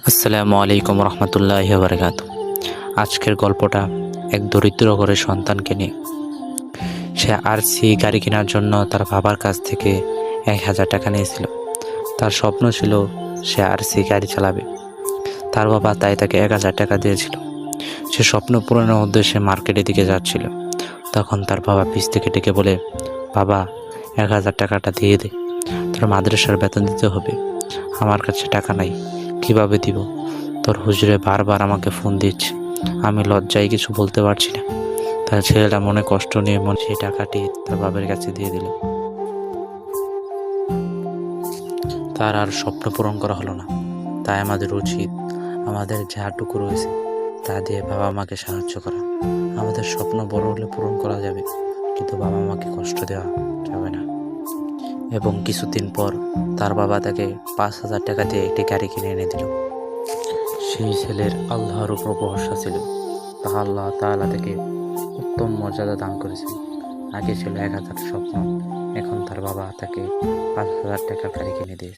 আসসালামু আলাইকুম রহমতুল্লাহি ওয়া বারাকাতুহু। আজকের গল্পটা এক দরিদ্র ঘরের সন্তানকে নিয়ে। সে আরসি গাড়ি কেনার জন্য তার বাবার কাছ থেকে 1000 টাকা নিয়েছিল। তার স্বপ্ন ছিল সে আরসি গাড়ি চালাবে। তার বাবা তাই তাকে 1000 টাকা দিয়েছিল। সে স্বপ্ন পূরণের উদ্দেশ্যে মার্কেটের দিকে যাচ্ছিল। তখন তার বাবা পিছ থেকে ডেকে বলে, বাবা 1000 টাকাটা দিয়ে দে, তোর মাদ্রাসার বেতন দিতে হবে। আমার কাছে টাকা নাই, কিভাবে দিব? তোর হুজুরে বারবার আমাকে ফোন দিচ্ছে, আমি লজ্জায় কিছু বলতে পারছি না। তার ছেলেটা মনে কষ্ট নিয়ে সেই টাকাটি তার বাবার কাছে দিয়ে দিল। তার আর স্বপ্ন পূরণ করা হলো না। তাই আমাদের উচিত আমাদের যাটুকু রয়েছে তা দিয়ে বাবা মাকে সাহায্য করা। আমাদের স্বপ্ন বড় হলে পূরণ করা যাবে, কিন্তু বাবা মাকে কষ্ট দেওয়া যাবে না। এবং কিছুদিন পর তার বাবা তাকে 5000 টাকা দিয়ে একটি গাড়ি কিনে এনে দিল। সেই ছেলের আল্লাহর উপর ভরসা ছিল, তা আল্লাহ তাআলা তাকে উত্তম মর্যাদা দান করেছেন। আগে ছিল 1000 স্বপ্ন, এখন তার বাবা তাকে 5000 টাকার গাড়ি কিনে দিয়েছে।